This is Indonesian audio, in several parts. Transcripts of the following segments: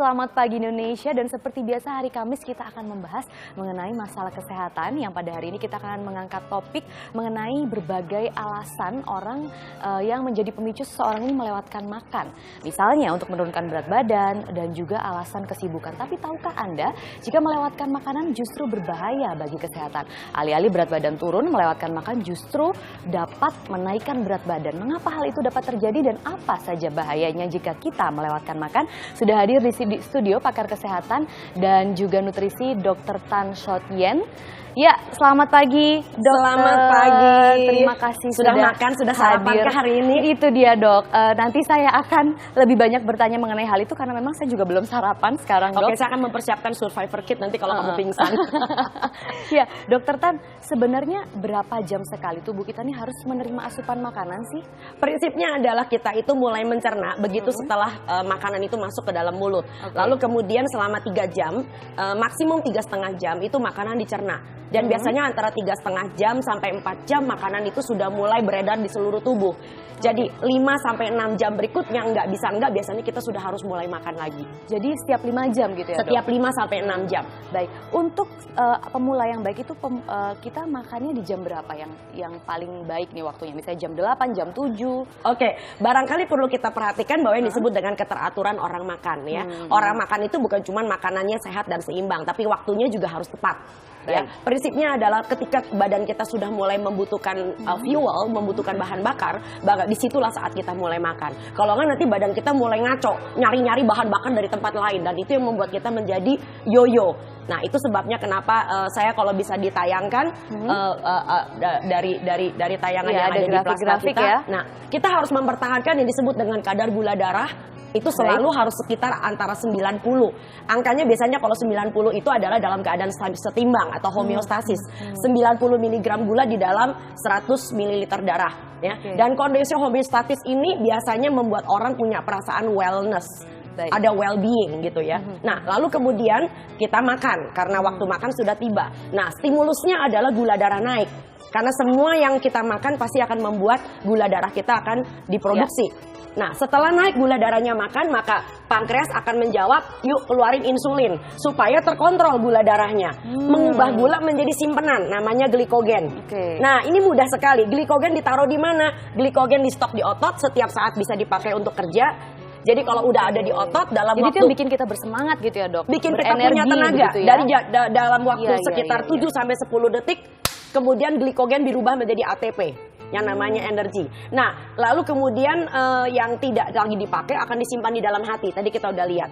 selamat pagi Indonesia, dan seperti biasa hari Kamis kita akan membahas mengenai masalah kesehatan yang pada hari ini kita akan mengangkat topik mengenai berbagai alasan orang yang menjadi pemicu seseorang ini melewatkan makan. Misalnya untuk menurunkan berat badan dan juga alasan kesibukan. Tapi tahukah Anda jika melewatkan makanan justru berbahaya bagi kesehatan? Alih-alih berat badan turun, melewatkan makan justru dapat menaikkan berat badan. Mengapa hal itu dapat terjadi dan apa saja bahayanya jika kita melewatkan makan? Sudah hadir di studio pakar kesehatan dan juga nutrisi Dr. Tan Shot Yen. Ya, selamat pagi, Dok. Selamat pagi. Terima kasih sudah makan, sudah sarapan ke hari ini. Itu dia, Dok. Nanti saya akan lebih banyak bertanya mengenai hal itu karena memang saya juga belum sarapan sekarang, Dok. Oke, saya akan mempersiapkan survivor kit nanti kalau kamu pingsan. Ya, Dokter Tan, sebenarnya berapa jam sekali tubuh kita ini harus menerima asupan makanan sih? Prinsipnya adalah kita itu mulai mencerna begitu setelah makanan itu masuk ke dalam mulut. Lalu kemudian selama 3 jam, maksimum 3,5 jam itu makanan dicerna. Dan biasanya antara 3,5 jam sampai 4 jam makanan itu sudah mulai beredar di seluruh tubuh. Jadi 5 sampai 6 jam berikutnya biasanya kita sudah harus mulai makan lagi. Jadi setiap 5 jam gitu ya, Dok? Setiap 5 sampai 6 jam. Baik, untuk pemula yang baik itu kita makannya di jam berapa yang paling baik nih waktunya? Misalnya jam 8, jam 7. Oke, barangkali perlu kita perhatikan bahwa yang disebut dengan keteraturan orang makan ya. Orang makan itu bukan cuma makanannya sehat dan seimbang, tapi waktunya juga harus tepat. Ya, prinsipnya adalah ketika badan kita sudah mulai membutuhkan fuel, membutuhkan bahan bakar, disitulah saat kita mulai makan. Kalau nggak nanti badan kita mulai ngaco, nyari-nyari bahan bakar dari tempat lain, dan itu yang membuat kita menjadi yoyo. Nah, itu sebabnya kenapa saya kalau bisa ditayangkan dari tayangan yang ada di plasma kita. Ya. Nah, kita harus mempertahankan yang disebut dengan kadar gula darah. Itu selalu harus sekitar antara 90. Angkanya biasanya kalau 90 itu adalah dalam keadaan setimbang atau homeostasis. 90 mg gula di dalam 100 ml darah. Ya. Dan kondisi homeostatis ini biasanya membuat orang punya perasaan wellness. Ada well-being gitu ya. Nah, lalu kemudian kita makan karena waktu makan sudah tiba. Nah, stimulusnya adalah gula darah naik. Karena semua yang kita makan pasti akan membuat gula darah kita akan diproduksi. Nah, setelah naik gula darahnya makan, maka pankreas akan menjawab, yuk keluarin insulin supaya terkontrol gula darahnya. Mengubah gula menjadi simpenan, namanya glikogen. Nah, ini mudah sekali. Glikogen ditaruh di mana? Glikogen di stok di otot, setiap saat bisa dipakai untuk kerja. Jadi kalau udah ada di otot dalam waktu, itu yang bikin kita bersemangat gitu ya, Dok. Bikin kita punya tenaga gitu ya? dari dalam waktu sekitar 7 sampai 10 detik. Kemudian glikogen dirubah menjadi ATP yang namanya energi. Nah, lalu kemudian yang tidak lagi dipakai akan disimpan di dalam hati. Tadi kita udah lihat.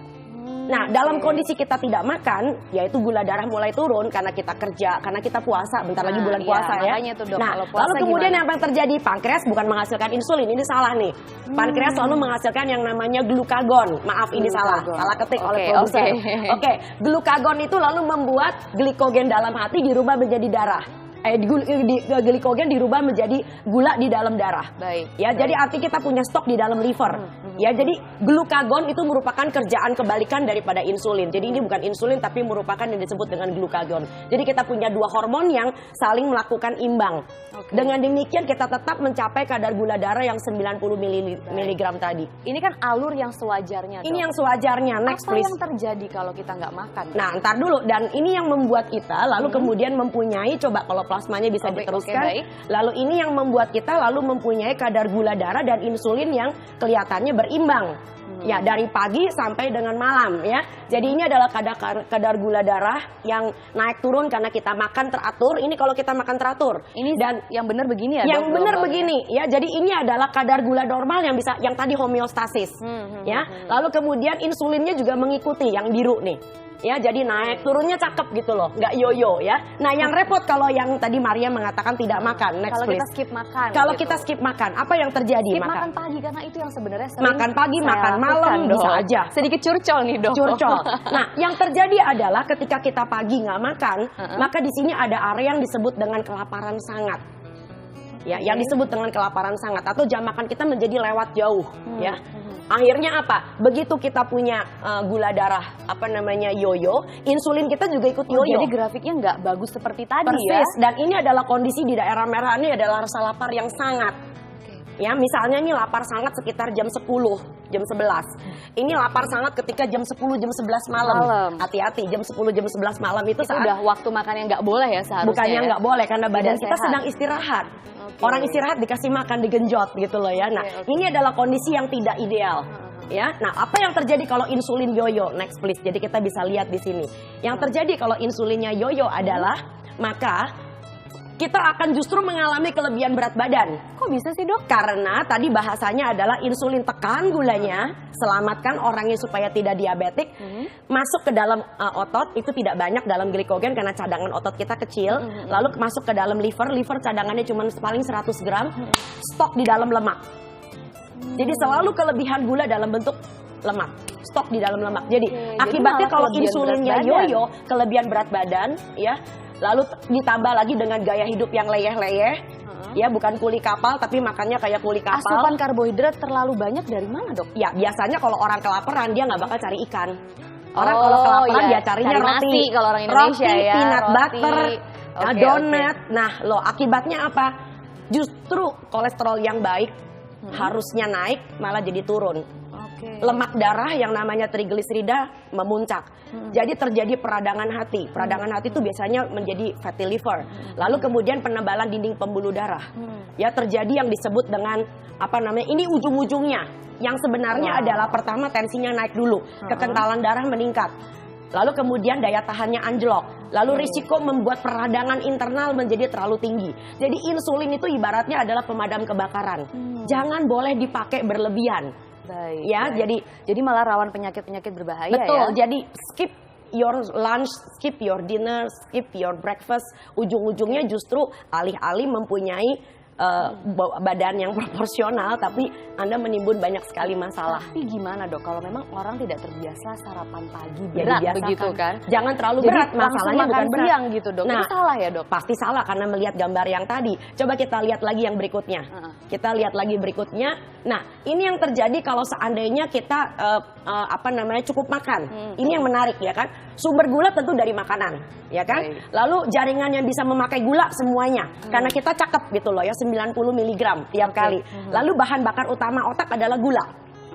Nah, dalam kondisi kita tidak makan, yaitu gula darah mulai turun karena kita kerja, karena kita puasa, bentar lagi bulan puasa ya. Tuh, Dok, nah, puasa lalu kemudian gimana? yang terjadi, pankreas bukan menghasilkan insulin, ini salah nih. Pankreas selalu menghasilkan yang namanya glukagon. Maaf, ini salah ketik oleh produser. Oke, glukagon itu lalu membuat glikogen dalam hati dirubah menjadi darah. Glikogen dirubah menjadi gula di dalam darah. Ya, jadi arti kita punya stok di dalam liver. Ya, jadi glukagon itu merupakan kerjaan kebalikan daripada insulin. Jadi ini bukan insulin tapi merupakan yang disebut dengan glukagon. Jadi kita punya dua hormon yang saling melakukan imbang. Dengan demikian kita tetap mencapai kadar gula darah yang 90 mg tadi. Ini kan alur yang sewajarnya, Dok. Ini yang sewajarnya. Next, apa please. yang terjadi kalau kita nggak makan? Nah, ntar dulu. Dan ini yang membuat kita lalu kemudian mempunyai, coba kalau plasmanya bisa diteruskan. Lalu ini yang membuat kita lalu mempunyai kadar gula darah dan insulin yang kelihatannya berimbang. Ya, dari pagi sampai dengan malam ya. Jadi ini adalah kadar gula darah yang naik turun karena kita makan teratur. Ini kalau kita makan teratur. Ini dan yang benar begini ya, Yang benar begini ya. Jadi ini adalah kadar gula normal yang tadi homeostasis. Ya. Lalu kemudian insulinnya juga mengikuti yang biru nih. Ya, jadi naik turunnya cakep gitu loh, nggak yoyo ya. Nah, yang repot kalau yang tadi Maria mengatakan tidak makan. Next, kalau please. kita skip makan. Kalau gitu. kita skip makan, apa yang terjadi? Makan pagi karena itu yang sebenarnya sering makan pagi, makan malam bisa aja. Sedikit curcol nih, Dok. Curcol. Nah, yang terjadi adalah ketika kita pagi nggak makan, maka di sini ada area yang disebut dengan kelaparan sangat. Ya, yang disebut dengan kelaparan sangat atau jam makan kita menjadi lewat jauh, ya. Akhirnya apa? Begitu kita punya gula darah yoyo, insulin kita juga ikut yoyo. Jadi grafiknya nggak bagus seperti tadi. Persis. Ya. Dan ini adalah kondisi di daerah merah ini adalah rasa lapar yang sangat. Ya, misalnya ini lapar sangat sekitar jam 10, jam 11. Ini lapar sangat ketika jam 10, jam 11 malam. Hati-hati, jam 10, jam 11 malam itu saat udah waktu makan yang nggak boleh ya seharusnya. Bukannya nggak boleh, karena badan kita sehat. sedang istirahat. Orang istirahat dikasih makan, digenjot gitu loh ya. Nah, ini adalah kondisi yang tidak ideal. Ya, nah apa yang terjadi kalau insulin yoyo? Next please. Jadi kita bisa lihat di sini. Yang terjadi kalau insulinnya yoyo adalah maka kita akan justru mengalami kelebihan berat badan. Kok bisa sih dok? Karena tadi bahasanya adalah insulin tekan gulanya, selamatkan orangnya supaya tidak diabetik, masuk ke dalam otot, itu tidak banyak dalam glikogen karena cadangan otot kita kecil, lalu masuk ke dalam liver cadangannya cuma paling 100 gram, stok di dalam lemak. Jadi selalu kelebihan gula dalam bentuk lemak, stok di dalam lemak. Jadi akibatnya kalau insulinnya yoyo, kelebihan berat badan, ya. Lalu ditambah lagi dengan gaya hidup yang leyeh-leyeh, ya bukan kuli kapal tapi makannya kayak kuli kapal. Asupan karbohidrat terlalu banyak dari mana dok? Ya biasanya kalau orang kelaparan dia nggak bakal cari ikan. Orang kalau kelaparan dia carinya cari roti, nasi, kalau orang Indonesia roti, ya, peanut roti. butter, donat. Nah loh akibatnya apa? Justru kolesterol yang baik harusnya naik malah jadi turun. Lemak darah yang namanya trigliserida memuncak. Jadi terjadi peradangan hati. Peradangan hati itu biasanya menjadi fatty liver. Lalu kemudian penebalan dinding pembuluh darah. Ya terjadi yang disebut dengan apa namanya? Ini ujung-ujungnya. Yang sebenarnya adalah pertama tensinya naik dulu, kekentalan darah meningkat. Lalu kemudian daya tahannya anjlok. Lalu risiko membuat peradangan internal menjadi terlalu tinggi. Jadi insulin itu ibaratnya adalah pemadam kebakaran. Jangan boleh dipakai berlebihan. Baik, ya, baik. Jadi malah rawan penyakit-penyakit berbahaya. Betul, ya. jadi skip your lunch, skip your dinner, skip your breakfast. Ujung-ujungnya justru alih-alih mempunyai badan yang proporsional, tapi Anda menimbun banyak sekali masalah. Tapi gimana dok, kalau memang orang tidak terbiasa sarapan pagi Jadi berat begitu kan? Jangan terlalu berat, masalahnya bukan berat. Siang gitu dok, Nah, itu salah ya dok? Pasti salah karena melihat gambar yang tadi. Coba kita lihat lagi yang berikutnya. Kita lihat lagi berikutnya. Nah, ini yang terjadi kalau seandainya kita cukup makan. Ini yang menarik ya kan. Sumber gula tentu dari makanan, ya kan? Lalu jaringan yang bisa memakai gula semuanya. Karena kita cakep gitu loh ya, 90 mg tiap kali. Lalu bahan bakar utama otak adalah gula.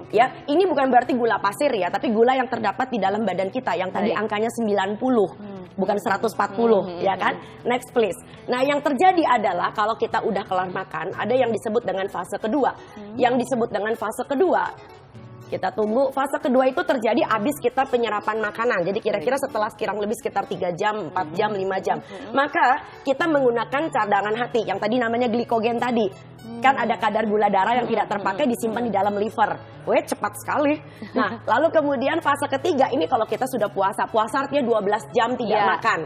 Ya, ini bukan berarti gula pasir ya, tapi gula yang terdapat di dalam badan kita yang tadi angkanya 90, bukan 140, ya kan? Next please. Nah, yang terjadi adalah kalau kita udah kelar makan, ada yang disebut dengan fase kedua. Yang disebut dengan fase kedua, kita tunggu. Fase kedua itu terjadi habis kita penyerapan makanan. Jadi kira-kira setelah kurang lebih sekitar 3 jam, 4 jam, 5 jam. Maka kita menggunakan cadangan hati yang tadi namanya glikogen tadi. Kan ada kadar gula darah yang tidak terpakai disimpan di dalam liver. Weh, cepat sekali. Nah, lalu kemudian fase ketiga ini kalau kita sudah puasa. Puasa artinya 12 jam tidak makan.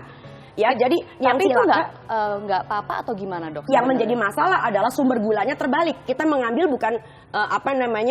Ya, jadi yang itu nggak apa-apa atau gimana dok? Yang menjadi masalah adalah sumber gulanya terbalik. Kita mengambil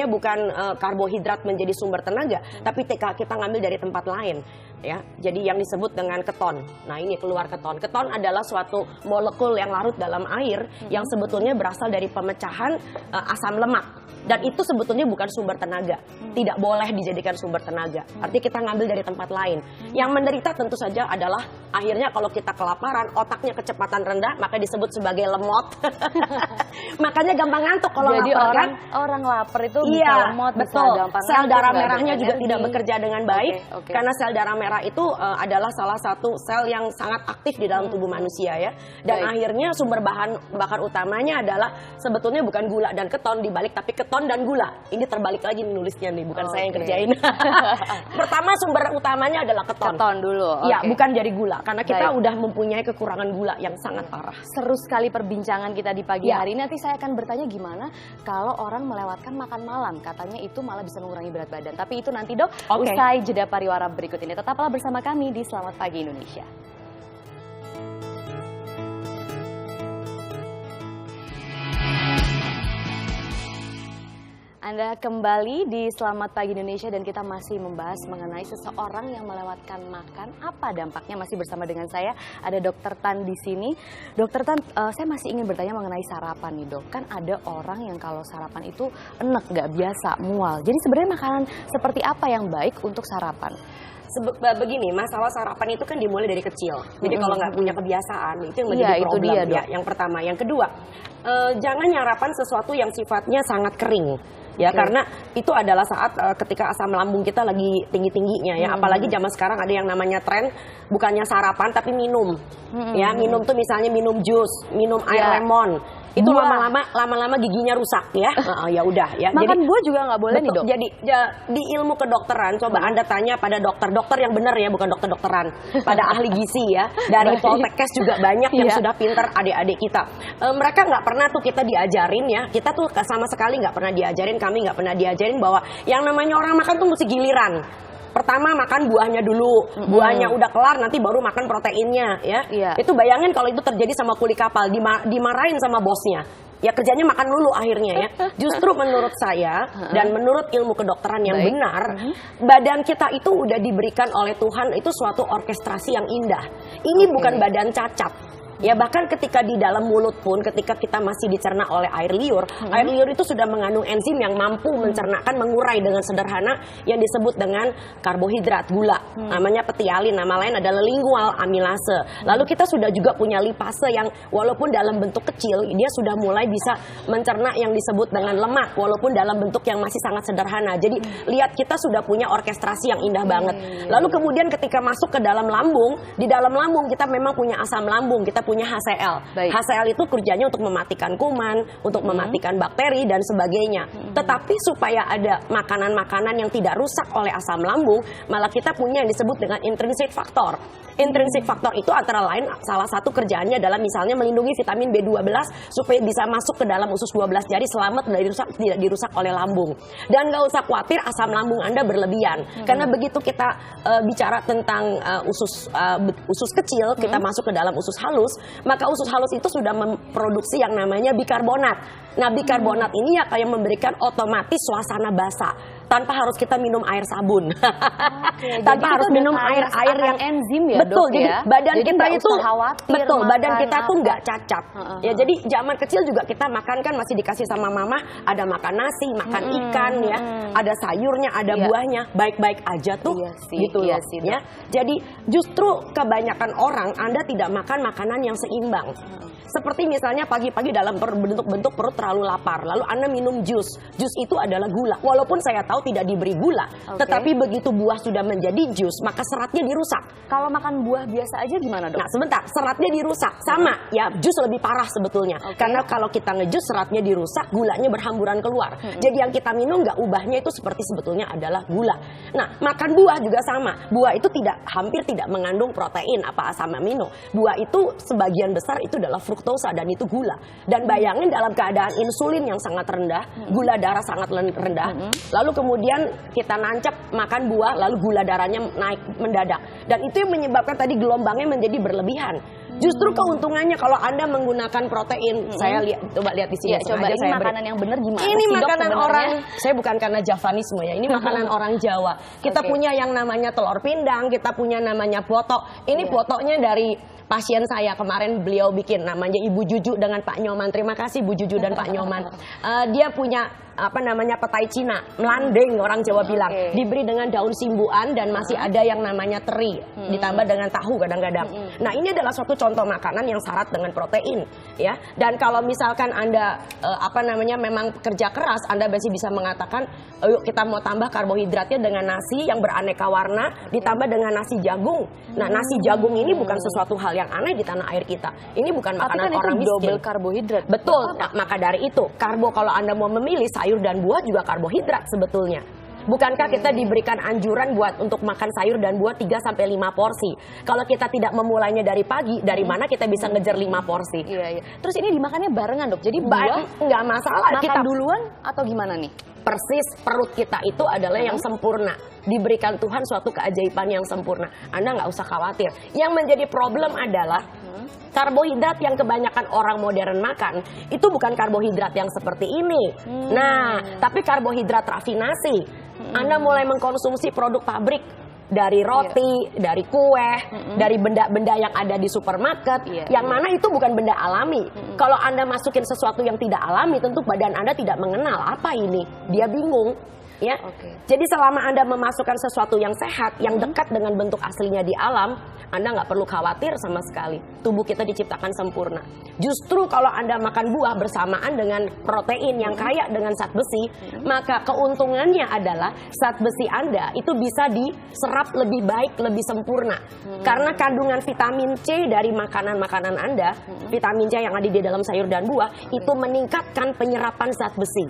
bukan karbohidrat menjadi sumber tenaga, tapi kita ngambil dari tempat lain. Ya, jadi yang disebut dengan keton. Nah, ini keluar keton. Keton adalah suatu molekul yang larut dalam air yang sebetulnya berasal dari pemecahan asam lemak. Dan itu sebetulnya bukan sumber tenaga. Tidak boleh dijadikan sumber tenaga. Artinya kita ngambil dari tempat lain. Yang menderita tentu saja adalah akhirnya kalau kita kelaparan, otaknya kecepatan rendah, maka disebut sebagai lemot. Makanya gampang ngantuk kalau jadi lapar kan. Orang lapar itu bisa lemot, betul. bisa gampang sel ngantuk, darah nggak merahnya ada juga energi. tidak bekerja dengan baik. Karena sel darah merah itu adalah salah satu sel yang sangat aktif di dalam tubuh manusia ya. Dan akhirnya sumber bahan bakar utamanya adalah sebetulnya bukan gula dan keton dibalik, tapi keton dan gula. Ini terbalik lagi nulisnya nih, bukan saya yang kerjain. Pertama sumber utamanya adalah keton. Keton dulu. Ya, bukan dari gula. Karena kita udah mempunyai kekurangan gula yang sangat parah. Seru sekali perbincangan kita di pagi hari ini. Nanti saya akan bertanya gimana kalau orang melewatkan makan malam. Katanya itu malah bisa mengurangi berat badan. Tapi itu nanti dok, usai jeda pariwara berikut ini. Tetaplah bersama kami di Selamat Pagi Indonesia. Anda kembali di Selamat Pagi Indonesia dan kita masih membahas mengenai seseorang yang melewatkan makan. Apa dampaknya? Masih bersama dengan saya, ada Dokter Tan di sini. Dokter Tan, saya masih ingin bertanya mengenai sarapan nih dok. Kan ada orang yang kalau sarapan itu enek, nggak biasa, mual. Jadi sebenarnya makanan seperti apa yang baik untuk sarapan? Begini, masalah sarapan itu kan dimulai dari kecil. Jadi kalau nggak punya kebiasaan, itu yang menjadi problem. Itu dia, ya. Yang pertama, yang kedua, jangan nyarapan sesuatu yang sifatnya sangat kering. Ya, karena itu adalah saat ketika asam lambung kita lagi tinggi-tingginya ya. Apalagi zaman sekarang ada yang namanya tren bukannya sarapan tapi minum. Ya, minum tuh misalnya minum jus, minum air lemon. Itu lama-lama giginya rusak ya. Ya udah ya. Makan buah juga nggak boleh nih dok. Jadi di ilmu kedokteran coba Anda tanya pada dokter yang benar ya, bukan dokter-dokteran. Pada ahli gizi ya. Dari Poltekkes juga banyak yang sudah pintar adik-adik kita. Mereka nggak pernah tuh kita diajarin ya. Kita tuh sama sekali nggak pernah diajarin, kami nggak pernah diajarin bahwa yang namanya orang makan tuh mesti giliran. Pertama makan buahnya dulu, buahnya udah kelar nanti baru makan proteinnya ya. Itu bayangin kalau itu terjadi sama kuli kapal, dimarahin sama bosnya. Ya kerjanya makan dulu akhirnya ya. Justru menurut saya dan menurut ilmu kedokteran yang benar, badan kita itu udah diberikan oleh Tuhan itu suatu orkestrasi yang indah. Ini bukan badan cacat. Ya bahkan ketika di dalam mulut pun ketika kita masih dicerna oleh air liur itu sudah mengandung enzim yang mampu mencernakan, mengurai dengan sederhana yang disebut dengan karbohidrat, gula. Namanya petialin, nama lain adalah lingual amilase. Lalu kita sudah juga punya lipase yang walaupun dalam bentuk kecil dia sudah mulai bisa mencerna yang disebut dengan lemak walaupun dalam bentuk yang masih sangat sederhana. Jadi lihat kita sudah punya orkestrasi yang indah banget. Lalu kemudian ketika masuk ke dalam lambung, di dalam lambung kita memang punya asam lambung, kita punya HCl. HCl itu kerjanya untuk mematikan kuman, untuk mematikan bakteri dan sebagainya. Tetapi supaya ada makanan-makanan yang tidak rusak oleh asam lambung, malah kita punya yang disebut dengan intrinsic factor. Intrinsic factor itu antara lain salah satu kerjaannya adalah misalnya melindungi vitamin B12 supaya bisa masuk ke dalam usus 12 jari selamat tidak dirusak oleh lambung. Dan gak usah khawatir asam lambung Anda berlebihan. Karena begitu kita bicara tentang usus kecil, kita masuk ke dalam usus halus, maka usus halus itu sudah memproduksi yang namanya bikarbonat. Nah, bikarbonat ini ya kayak memberikan otomatis suasana basah tanpa harus kita minum air sabun. Tanpa harus minum air yang enzim ya, betul, dok, jadi ya? badan jadi kita itu betul, badan kita tuh nggak cacat. Ya jadi zaman kecil juga kita makan kan masih dikasih sama mama, ada makan nasi, makan ikan ya, ada sayurnya, ada buahnya, baik-baik aja tuh gitu loh ya. Jadi justru kebanyakan orang Anda tidak makan makanan yang seimbang. Seperti misalnya pagi-pagi dalam bentuk perut terlalu lapar, lalu Anda minum jus. Jus itu adalah gula. Walaupun saya tahu tidak diberi gula, tetapi begitu buah sudah menjadi jus, maka seratnya dirusak. Kalau makan buah biasa aja gimana dok? Nah sebentar, seratnya dirusak. Sama ya, jus lebih parah sebetulnya. Karena kalau kita ngejus seratnya dirusak, gulanya berhamburan keluar. Jadi yang kita minum nggak ubahnya itu seperti sebetulnya adalah gula. Nah makan buah juga sama. Buah itu hampir tidak mengandung protein apa asam amino. Buah itu sebagian besar itu adalah fruktosa dan itu gula. Dan bayangin dalam keadaan insulin yang sangat rendah, gula darah sangat rendah, lalu kemudian kita nancap makan buah, lalu gula darahnya naik mendadak. Dan itu yang menyebabkan tadi gelombangnya menjadi berlebihan. Justru keuntungannya kalau Anda menggunakan protein, saya coba lihat di sini. Ya, coba ini makanan yang benar gimana? Ini sih, makanan dok, orang, saya bukan karena Javanisme ya, ini makanan orang Jawa. Kita punya yang namanya telur pindang, kita punya namanya potok. Ini potoknya dari pasien saya kemarin, beliau bikin namanya Ibu Juju dengan Pak Nyoman. Terima kasih Bu Juju dan Pak Nyoman. Dia punya petai Cina, melanding orang Jawa bilang, diberi dengan daun simbuan dan masih ada yang namanya teri, ditambah dengan tahu kadang-kadang. Nah ini adalah suatu contoh makanan yang syarat dengan protein, ya. Dan kalau misalkan Anda memang kerja keras, Anda masih bisa mengatakan, yuk kita mau tambah karbohidratnya dengan nasi yang beraneka warna, ditambah dengan nasi jagung. Nah nasi jagung ini bukan sesuatu hal yang aneh di tanah air kita. Ini bukan makanan orang miskin. Double karbohidrat. Betul. Nah, maka dari itu, karbo kalau Anda mau memilih sayur dan buah juga karbohidrat sebetulnya. Bukankah kita diberikan anjuran buat untuk makan sayur dan buah 3-5 porsi? Kalau kita tidak memulainya dari pagi, dari mana kita bisa ngejar 5 porsi? Iya. Terus ini dimakannya barengan dok, jadi buah nggak masalah. Makan kita duluan atau gimana nih? Persis, perut kita itu adalah yang sempurna. Diberikan Tuhan suatu keajaiban yang sempurna. Anda nggak usah khawatir. Yang menjadi problem adalah Karbohidrat yang kebanyakan orang modern makan itu bukan karbohidrat yang seperti ini. Nah, tapi karbohidrat rafinasi. Anda mulai mengkonsumsi produk pabrik dari roti, dari kue, dari benda-benda yang ada di supermarket, yang mana itu bukan benda alami. Kalau Anda masukin sesuatu yang tidak alami, tentu badan Anda tidak mengenal apa ini. Dia bingung. Ya, jadi selama Anda memasukkan sesuatu yang sehat, yang dekat dengan bentuk aslinya di alam, Anda nggak perlu khawatir sama sekali. Tubuh kita diciptakan sempurna. Justru kalau Anda makan buah bersamaan dengan protein yang kaya dengan zat besi, maka keuntungannya adalah zat besi Anda itu bisa diserap lebih baik, lebih sempurna. Karena kandungan vitamin C dari makanan-makanan Anda, vitamin C yang ada di dalam sayur dan buah, itu meningkatkan penyerapan zat besi.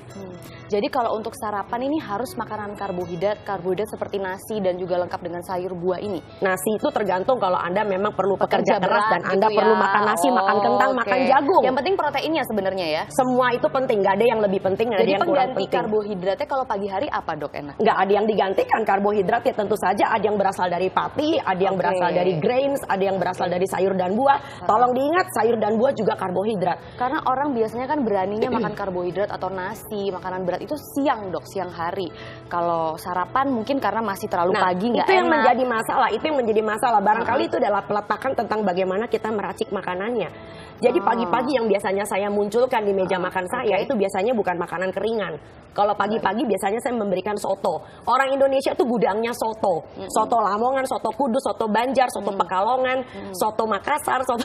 Jadi kalau untuk sarapan ini harus makanan karbohidrat seperti nasi dan juga lengkap dengan sayur buah ini. Nasi itu tergantung kalau Anda memang perlu pekerja keras dan Anda perlu makan nasi, makan kentang, makan jagung. Yang penting proteinnya sebenarnya ya. Semua itu penting, nggak ada yang lebih penting, nggak ada yang kurang penting. Jadi pengganti karbohidratnya kalau pagi hari apa dok enak? Nggak ada yang digantikan karbohidrat ya, tentu saja ada yang berasal dari pati, ada yang berasal dari grains, ada yang berasal dari sayur dan buah. Tolong diingat sayur dan buah juga karbohidrat. Karena orang biasanya kan beraninya makan karbohidrat atau nasi, makanan berat itu siang dok, siang hari. Kalau sarapan mungkin karena masih terlalu pagi nggak enak. Itu yang menjadi masalah, itu yang menjadi masalah. Barangkali itu adalah peletakan tentang bagaimana kita meracik makanannya. Jadi pagi-pagi yang biasanya saya munculkan di meja makan saya itu biasanya bukan makanan keringan. Kalau pagi-pagi biasanya saya memberikan soto. Orang Indonesia itu gudangnya soto. Soto Lamongan, soto Kudus, soto Banjar, soto Pekalongan, soto Makassar, soto.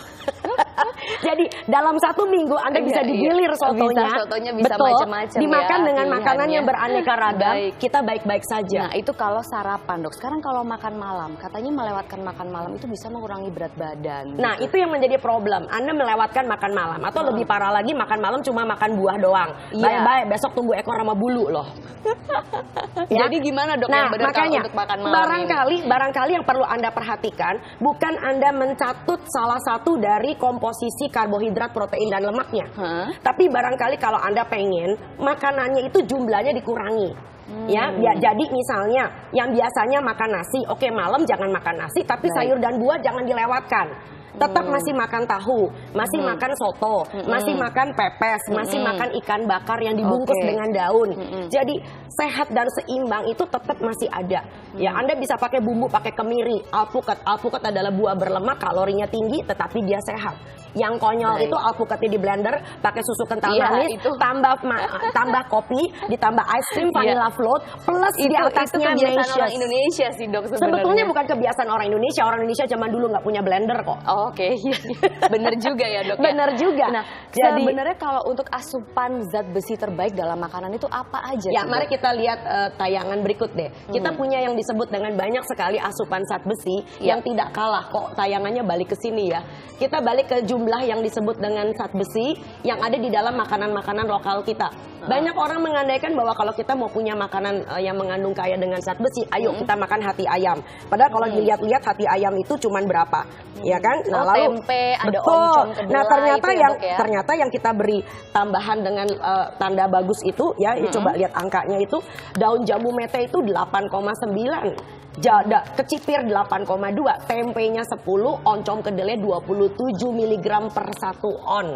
Jadi dalam satu minggu Anda bisa digilir sotonya. Sotonya bisa betul, macam-macam dimakan ya, dengan makanan yang beraneka ragam. Baik. Kita baik-baik saja. Nah itu kalau sarapan dok. Sekarang kalau makan malam, katanya melewatkan makan malam itu bisa mengurangi berat badan. Nah itu yang menjadi problem. Anda melewatkan makan malam. Atau lebih parah lagi makan malam cuma makan buah doang. Baik-baik besok tunggu ekor sama bulu loh. Ya? Jadi gimana dok yang benar kalau untuk makan malam barangkali yang perlu Anda perhatikan bukan Anda mencatut salah satu dari komposisi karbohidrat, protein dan lemaknya. Tapi barangkali kalau Anda pengen makanannya itu jumlahnya dikurangi. Ya, jadi misalnya yang biasanya makan nasi, oke malam jangan makan nasi, tapi sayur dan buah jangan dilewatkan. Tetap masih makan tahu, masih makan soto, masih makan pepes, masih makan ikan bakar yang dibungkus dengan daun. Jadi sehat dan seimbang itu tetap masih ada. Ya, Anda bisa pakai bumbu, pakai kemiri, alpukat. Alpukat adalah buah berlemak, kalorinya tinggi, tetapi dia sehat. Yang konyol itu alpukatnya di blender, pakai susu kental manis, tambah kopi, ditambah ice cream, vanilla float, plus di atasnya kebiasaan orang Indonesia sih dok sebenarnya. Sebetulnya bukan kebiasaan orang Indonesia zaman dulu nggak punya blender kok. Oke, bener juga ya dok. Bener juga. Nah, jadi sebenarnya kalau untuk asupan zat besi terbaik dalam makanan itu apa aja? Ya, mari kita lihat tayangan berikut deh. Kita punya yang disebut dengan banyak sekali asupan zat besi yang tidak kalah kok. Tayangannya balik ke sini ya. Kita balik ke jumlah yang disebut dengan zat besi yang ada di dalam makanan-makanan lokal kita. Banyak orang mengandaikan bahwa kalau kita mau punya makanan yang mengandung kaya dengan zat besi, ayo kita makan hati ayam. Padahal kalau dilihat-lihat hati ayam itu cuman berapa, ya kan? Nah, lalu tempe, ada betul. oncom, kedelai. Nah, itu ternyata yang kita beri tambahan dengan tanda bagus itu, ya, coba lihat angkanya itu, daun jambu mete itu 8,9. Kecipir 8,2, tempenya 10, oncom kedelai 27 mg per 1 on.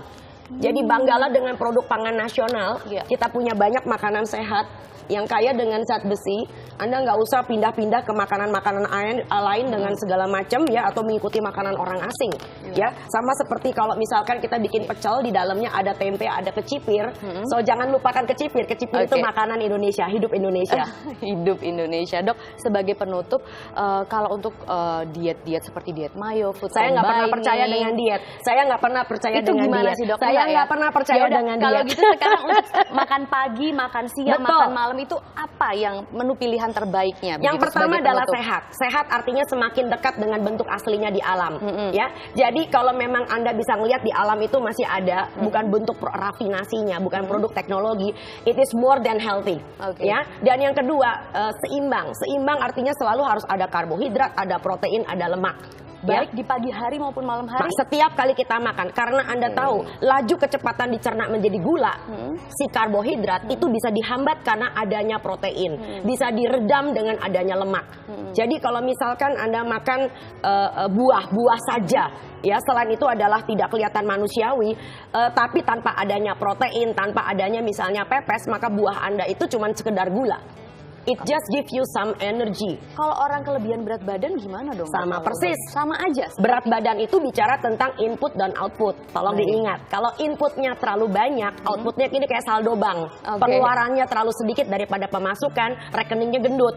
Jadi banggalah dengan produk pangan nasional. Kita punya banyak makanan sehat yang kaya dengan zat besi. Anda nggak usah pindah-pindah ke makanan-makanan lain dengan segala macam ya, atau mengikuti makanan orang asing. Ya, sama seperti kalau misalkan kita bikin pecel, di dalamnya ada tempe, ada kecipir. So jangan lupakan kecipir. Kecipir itu makanan Indonesia, hidup Indonesia. Hidup Indonesia. Dok, sebagai penutup, kalau untuk diet-diet seperti diet mayo, food saya nggak pernah combining, percaya dengan diet. Saya nggak pernah percaya itu dengan gimana diet. Sih, dok? Saya nggak pernah percaya dengan kalau diet. gitu sekarang untuk makan pagi, makan siang, makan malam itu apa yang menu pilihan terbaiknya? Yang pertama adalah sehat. Sehat artinya semakin dekat dengan bentuk aslinya di alam. Ya, jadi kalau memang Anda bisa ngelihat di alam itu masih ada, bukan bentuk rafinasinya, bukan produk teknologi. It is more than healthy. Ya. Dan yang kedua seimbang. Seimbang artinya selalu harus ada karbohidrat, ada protein, ada lemak. Baik di pagi hari maupun malam hari? Setiap kali kita makan, karena Anda tahu laju kecepatan dicerna menjadi gula, si karbohidrat itu bisa dihambat karena adanya protein, bisa diredam dengan adanya lemak. Jadi kalau misalkan Anda makan buah saja, ya selain itu adalah tidak kelihatan manusiawi, tapi tanpa adanya protein, tanpa adanya misalnya pepes, maka buah Anda itu cuma sekedar gula. It just give you some energy. Kalau orang kelebihan berat badan gimana dong? Sama persis. Sama aja. Berat badan itu bicara tentang input dan output. Tolong diingat, kalau inputnya terlalu banyak, outputnya ini kayak saldo bank. Pengeluarannya terlalu sedikit daripada pemasukan, rekeningnya gendut.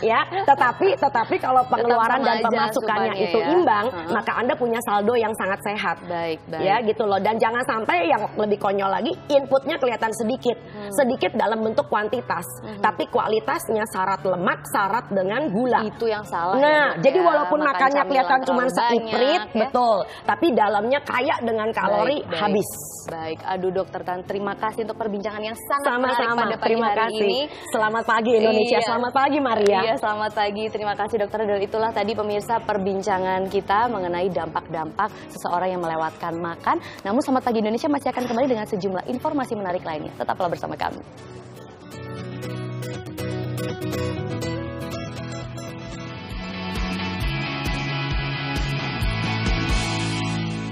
Ya, tetapi kalau pengeluaran dan pemasukannya itu imbang, maka Anda punya saldo yang sangat sehat. Baik. Ya, gitu loh. Dan jangan sampai yang lebih konyol lagi, inputnya kelihatan sedikit dalam bentuk kuantitas, tapi kualitasnya syarat lemak, syarat dengan gula. Itu yang salah. Nah, ya, jadi walaupun makannya kelihatan cuma seiprit, ya? betul, tapi dalamnya kaya dengan kalori habis. Baik, aduh Dokter Tan, terima kasih untuk perbincangan yang sangat menarik pada pagi terima hari kasih. ini. Selamat pagi Indonesia, selamat pagi Maria. Iya, selamat pagi. Terima kasih dokter. Dan itulah tadi pemirsa perbincangan kita mengenai dampak-dampak seseorang yang melewatkan makan. Namun Selamat Pagi Indonesia masih akan kembali dengan sejumlah informasi menarik lainnya. Tetaplah bersama kami.